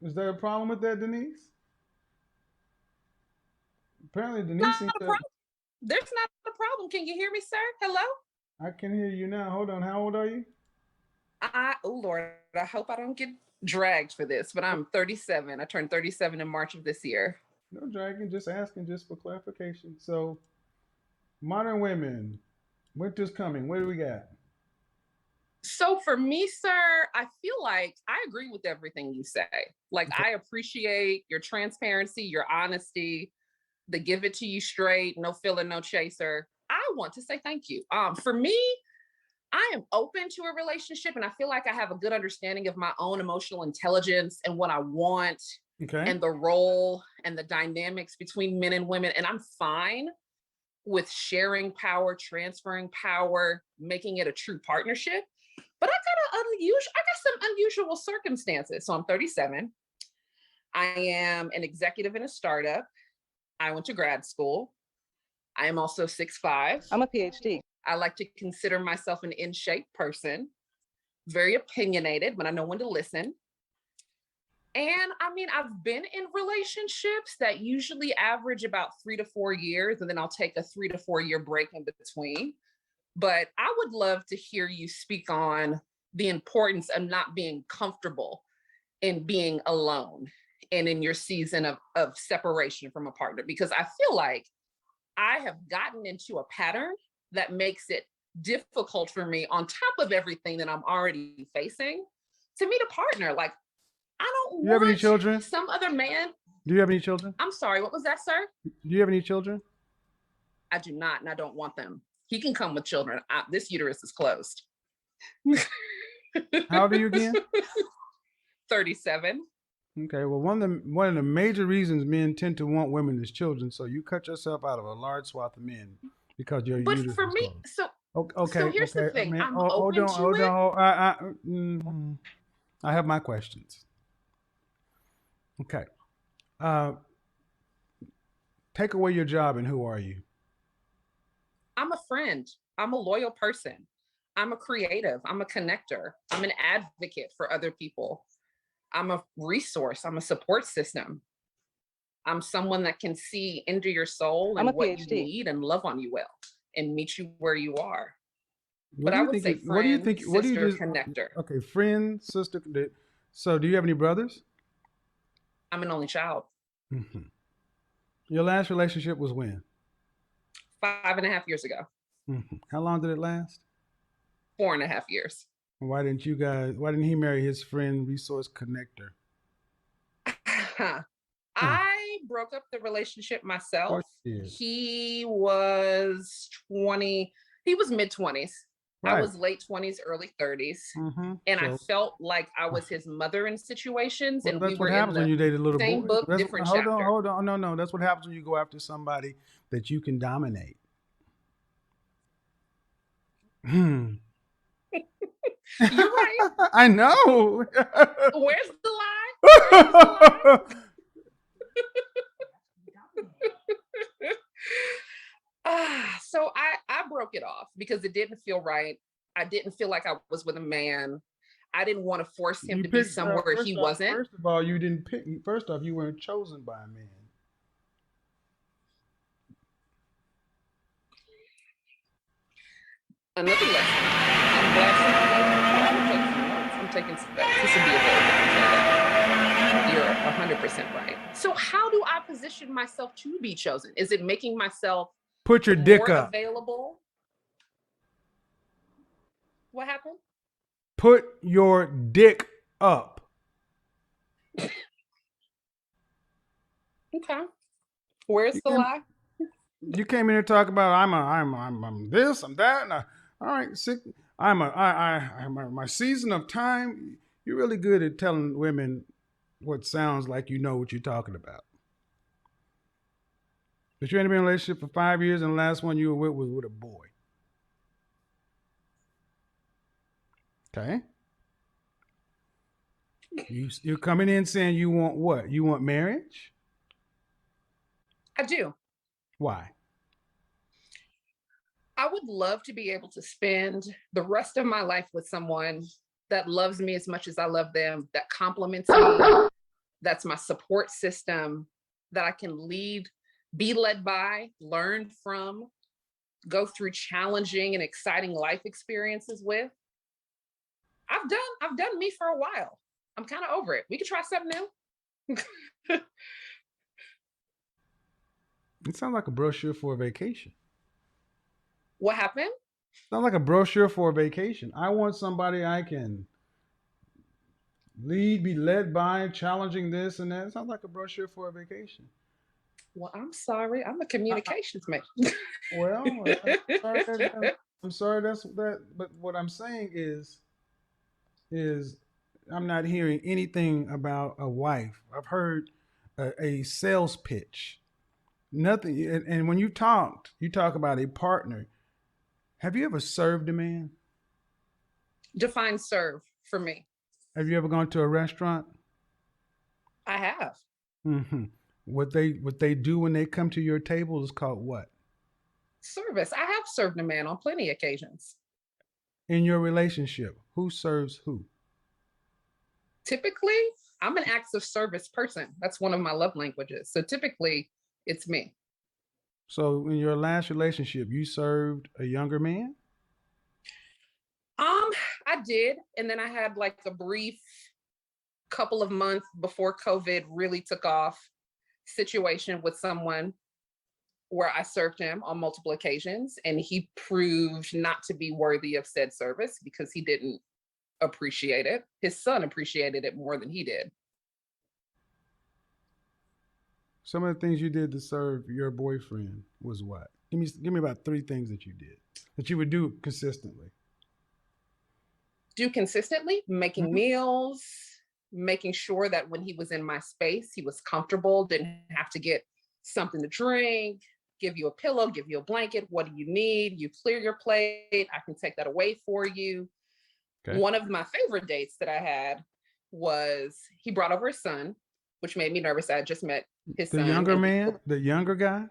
Is there a problem with that, Denise? Apparently, Denise Not seems a to. problem. There's not a problem. Can you hear me, sir? Hello? I can hear you now. Hold on. How old are you? Oh Lord, I hope I don't get dragged for this, but I'm 37. I turned 37 in March of this year. No dragging, just asking, just for clarification. So, modern women, winter's coming. What do we got? So for me, sir, I feel like I agree with everything you say. Like Okay. I appreciate your transparency, your honesty, the give it to you straight, no filler, no chaser. I want to say thank you. For me, I am open to a relationship and I feel like I have a good understanding of my own emotional intelligence and what I want Okay. and the role and the dynamics between men and women. And I'm fine with sharing power, transferring power, making it a true partnership. But I got some unusual circumstances. So I'm 37. I am an executive in a startup. I went to grad school. I am also 6'5". I'm a PhD. I like to consider myself an in shape person, very opinionated, but I know when to listen. And I mean, I've been in relationships that usually average about 3 to 4 years, and then I'll take a 3 to 4 year break in between. But I would love to hear you speak on the importance of not being comfortable in being alone and in your season of separation from a partner, because I feel like I have gotten into a pattern that makes it difficult for me on top of everything that I'm already facing to meet a partner. Like, I don't Do you have any want children? some other man. Do you have any children? I'm sorry, what was that, sir? Do you have any children? I do not, and I don't want them. He can come with children. This uterus is closed. How old are you again? 37. Okay. Well, one of the major reasons men tend to want women is children. So you cut yourself out of a large swath of men because your But uterus for is me, closed. so Okay. here's the Okay. I thing. mean, I'm hold open on. to Hold it. on. I have my questions. Okay. Uh, take away your job, and who are you? I'm a friend. I'm a loyal person. I'm a creative. I'm a connector. I'm an advocate for other people. I'm a resource. I'm a support system. I'm someone that can see into your soul I'm a and what you PhD. need and love on you well and meet you where you are. What But do I you would think? say What do you friend, think? What do you sister, just? connector. Okay, friend, sister. So, do you have any brothers? I'm an only child. Hmm. Your last relationship was when? 5.5 years ago, How long did it last? 4.5 years. Why didn't you guys? Why didn't he marry his friend, resource connector? Huh. I broke up the relationship Of myself. course you did. He was 20, he was mid 20s. I Right. was late 20s, early 30s. And I So, felt like I was his mother in situations, well, and we that's what were in happens when the you date a little same boy. book, That's different hold on, chapter. hold on. No, no, that's what happens when you go after somebody that you can dominate. Hmm. You're right. I know. Where's the lie? Where's the lie? So I broke it off because it didn't feel right. I didn't feel like I was with a man. I didn't want to force him You to be picked somewhere he first off. wasn't. First of all, you didn't pick. First off, you weren't chosen by a man. Another lesson. I'm glad somebody took some notes. I'm taking some notes. This would be a very different day. You're 100% right. So, how do I position myself to be chosen? Is it making myself Put your dick more up. available? What happened? Put your dick up. Okay. You Where's the came, lie? you came in here talking about I'm this, I'm that. All right, sick. I'm my season of time. You're really good at telling women what sounds like you know what you're talking about. But you ain't been in a relationship for 5 years, and the last one you were with was with a boy. Okay, you're coming in saying you want what? You want marriage? I do. Why? I would love to be able to spend the rest of my life with someone that loves me as much as I love them, that compliments me, that's my support system, that I can be led by, learn from, go through challenging and exciting life experiences with. I've done me for a while. I'm kind of over it. We could try something new. It sounds like a brochure for a vacation. What happened? Sounds like a brochure for a vacation. I want somebody I can lead, be led by, challenging this and that. It sounds like a brochure for a vacation. Well, I'm sorry. I'm a communications man. Well, I'm sorry that's that. But what I'm saying is I'm not hearing anything about a wife. I've heard a sales pitch. Nothing. And when you talk about a partner. Have you ever served a man? Define serve for me. Have you ever gone to a restaurant? I have. Hmm. What they do when they come to your table is called what? Service. I have served a man on plenty of occasions. In your relationship, who serves who? Typically, I'm an acts of service person. That's one of my love languages. So typically, it's me. So in your last relationship, you served a younger man? Um, I did, and then I had like a brief couple of months before COVID really took off situation with someone where I served him on multiple occasions, and he proved not to be worthy of said service because he didn't appreciate it. His son appreciated it more than he did. Some of the things you did to serve your boyfriend was what? Give me about three things that you did that you would do consistently. Do consistently, making Mhm. meals, making sure that when he was in my space, he was comfortable, didn't have to get something to drink, give you a pillow, give you a blanket. What do you need? You clear your plate. I can take that away for you. Okay. One of my favorite dates that I had was he brought over his son, which made me nervous. I had just met his The son, younger and man, the younger guy.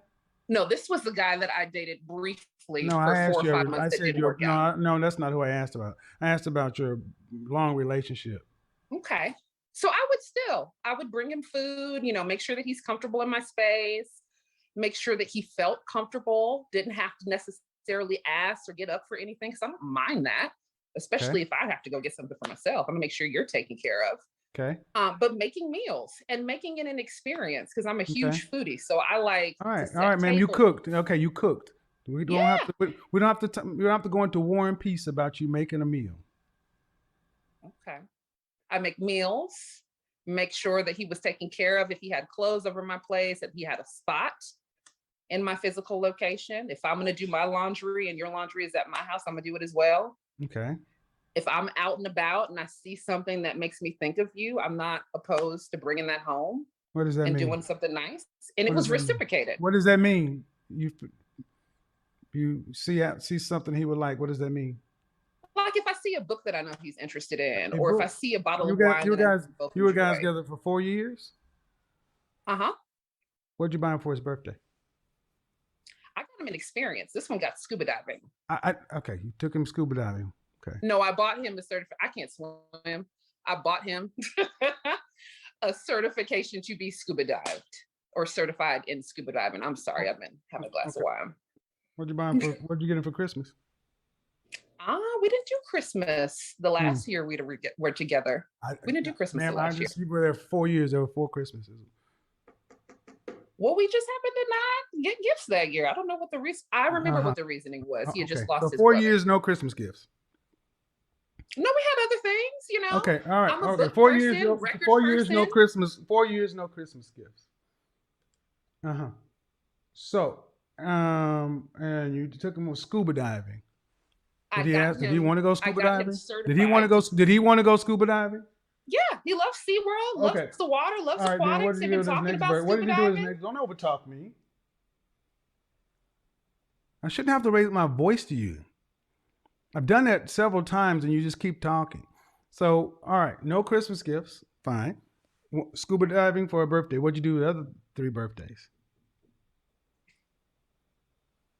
no, this was the guy that I dated briefly No, for I four asked or you. five I months that said didn't your work out. no, no. That's not who I asked about. I asked about your long relationship. Okay. So I would bring him food, make sure that he's comfortable in my space, make sure that he felt comfortable, didn't have to necessarily ask or get up for anything because I don't mind that, Okay. especially if I have to go get something for myself. I'm gonna make sure you're taken care of. Okay. But making meals and making it an experience because I'm a Okay. huge foodie. So I like All to right. All set right, ma'am. You tables. cooked. Okay, you cooked. We don't have Yeah. to. We don't have to. We don't have to go into war and peace about you making a meal. Okay. I make meals, make sure that he was taken care of. If he had clothes over my place, that he had a spot in my physical location. If I'm going to do my laundry and your laundry is at my house, I'm going to do it as well. Okay. If I'm out and about and I see something that makes me think of you, I'm not opposed to bringing that home What does that and mean? doing something nice. And it What does was that mean? reciprocated. What does that mean? You see something he would like. What does that mean? Like if I see a book that I know he's interested in, A or if I book. see a bottle You of guys. wine You that I know guys. we both You were guys enjoy. together for 4 years. Uh huh. What'd you buy him for his birthday? I got him an experience. This one got scuba diving. Okay. You took him scuba diving. Okay. No, I bought him a certificate. I can't swim. I bought him a certification to be scuba dived or certified in scuba diving. I'm sorry, I've been having a glass of Okay. wine. What'd you buy him for? What'd you get him for Christmas? We didn't do Christmas the Hmm. last year were together. I, We didn't do Christmas the ma'am, I last year. just you were there for 4 years. There were 4 Christmases. Well, we just happened to not get gifts that year. I don't know what the reason. I remember Uh-huh. what the reasoning was. He had Okay. just lost So his four brother. years, no Christmas gifts. No, we had other things. Okay. All right. I'm a Okay. book 4 years. person, record 4 years, no person. Christmas. 4 years, no Christmas gifts. Uh-huh. So, and you took him scuba diving. I got Did he him. want to go I scuba got him diving? Did he want to certified. go? Did he want to go scuba diving? Yeah, he loves SeaWorld, loves Okay. the water, All loves right. Then what aquatics. did They've he do been with his talking next about birthday? What did scuba he do with his diving. next? Don't overtalk me. I shouldn't have to raise my voice to you. I've done that several times, and you just keep talking. So, all right, no Christmas gifts. Fine. Scuba diving for a birthday. What'd you do with the other 3 birthdays?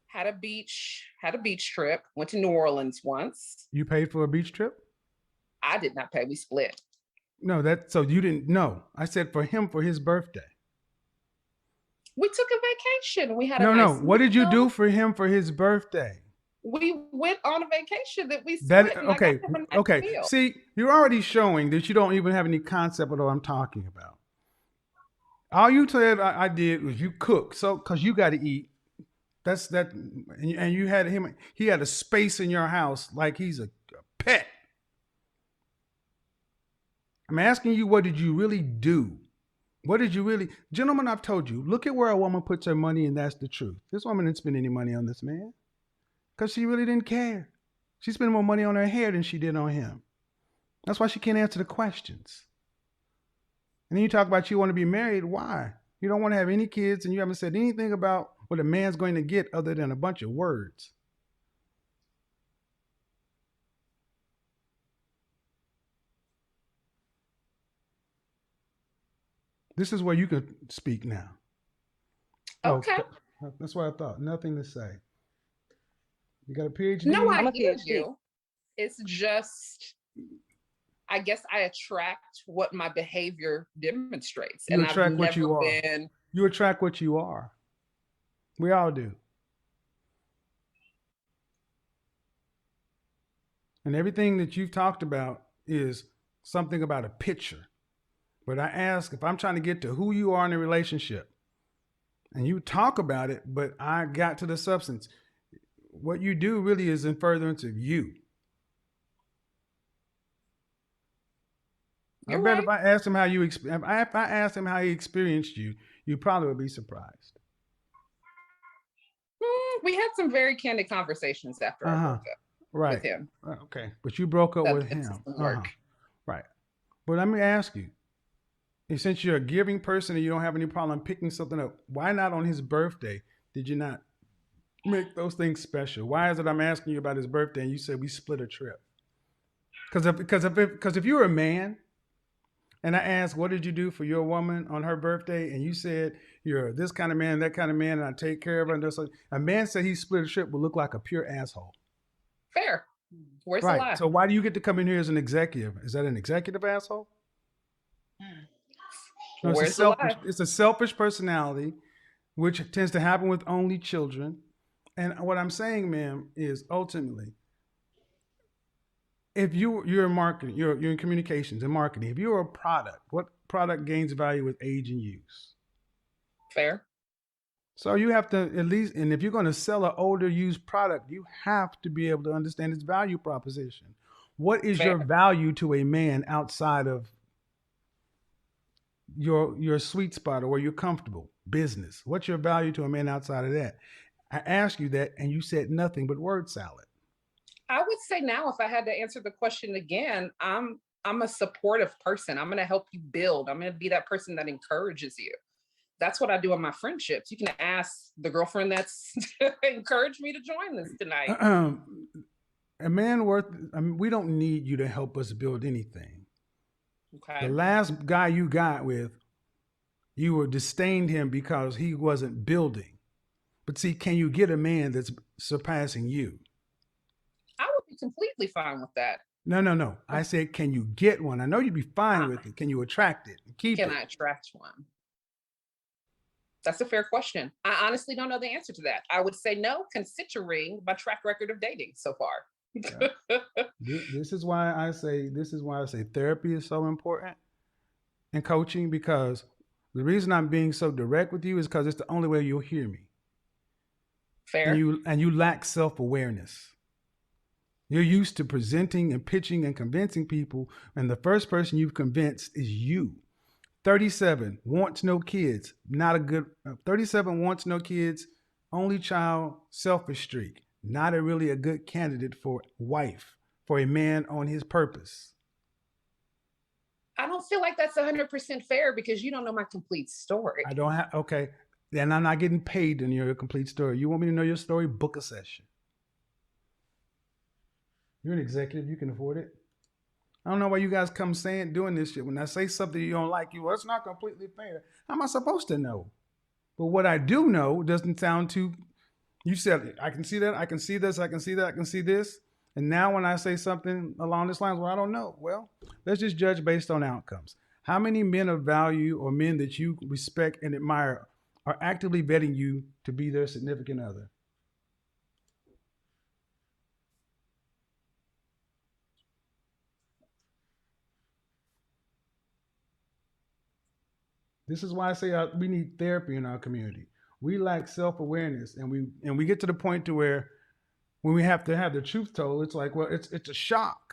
Had a beach trip. Went to New Orleans once. You paid for a beach trip? I did not pay. We split. No, that so you didn't know. I said for him for his birthday. We took a vacation. We had a No. nice What did you do meal. for him for his birthday? We went on a vacation that we That split, and I got okay, him a nice okay. meal. See, you're already showing that you don't even have any concept of what I'm talking about. All you said I did was you cook, so because you got to eat. That's that, and you had him. He had a space in your house like he's a pet. I'm asking you, what did you really do? What did you really, gentlemen? I've told you. Look at where a woman puts her money, and that's the truth. This woman didn't spend any money on this man because she really didn't care. She spent more money on her hair than she did on him. That's why she can't answer the questions. And then you talk about you want to be married. Why? You don't want to have any kids, and you haven't said anything about what a man's going to get other than a bunch of words. This is where you can speak now. Oh, Okay. that's what I thought. Nothing to say. You got a PhD? No, I'm I a hear PhD. you. It's just, I guess I attract what my behavior demonstrates. You And I've attract what never you are. been, You attract what you are. We all do. And everything that you've talked about is something about a picture. But I ask, if I'm trying to get to who you are in a relationship, and you talk about it, but I got to the substance, what you do really is in furtherance of you. I you're bet right. if I asked him how you, if I asked him how he experienced you, you probably would be surprised. We had some very candid conversations after I broke up Right. with him. Okay. But you broke up That with did him. some work. Right. But let me ask you, and since you're a giving person and you don't have any problem picking something up, why not on his birthday did you not make those things special? Why is it I'm asking you about his birthday and you said we split a trip? Because if you're a man and I ask what did you do for your woman on her birthday and you said you're this kind of man, that kind of man, and I take care of her, and just a man said he split a trip would look like a pure asshole. Fair. Where's the Right. lie? So why do you get to come in here as an executive? Is that an executive asshole? No, Where's the lie? it's a selfish personality, which tends to happen with only children. And what I'm saying, ma'am, is ultimately, if you're in marketing, you're in communications and marketing. If you're a product, what product gains value with age and use? Fair. So you have to at least, and if you're going to sell an older used product, you have to be able to understand its value proposition. What is your Fair. value to a man outside of your sweet spot or where you're comfortable? Business. What's your value to a man outside of that? I asked you that, and you said nothing but word salad. I would say now, if I had to answer the question again, I'm a supportive person. I'm going to help you build. I'm going to be that person that encourages you. That's what I do in my friendships. You can ask the girlfriend that's encouraged me to join this tonight. A man worth, I mean, we don't need you to help us build anything. Okay. The last guy you got with, you were disdained him because he wasn't building. But see, can you get a man that's surpassing you? I would be completely fine with that. No. I said, can you get one? I know you'd be fine with it. Can you attract it and keep Can it? I attract one? That's a fair question. I honestly don't know the answer to that. I would say no, considering my track record of dating so far. Yeah. This is why I say therapy is so important and coaching, because the reason I'm being so direct with you is because it's the only way you'll hear me. Fair. And you lack self-awareness. You're used to presenting and pitching and convincing people, and the first person you've convinced is you. 37 wants no kids. Not a good 37 wants no kids. Only child, selfish streak. Not really a good candidate for wife, for a man on his purpose. I don't feel like that's 100% fair because you don't know my complete story. I don't have, okay. Then I'm not getting paid to know your complete story. You want me to know your story? Book a session. You're an executive. You can afford it. I don't know why you guys come doing this shit. When I say something you don't like, well, it's not completely fair. How am I supposed to know? But what I do know doesn't sound too, you said, I can see that, I can see this, I can see that, I can see this. And now when I say something along this lines, well, I don't know. Well, let's just judge based on outcomes. How many men of value or men that you respect and admire are actively vetting you to be their significant other? This is why I say we need therapy in our community. We lack self-awareness, and we get to the point to where when we have to have the truth told, it's like, well, it's a shock.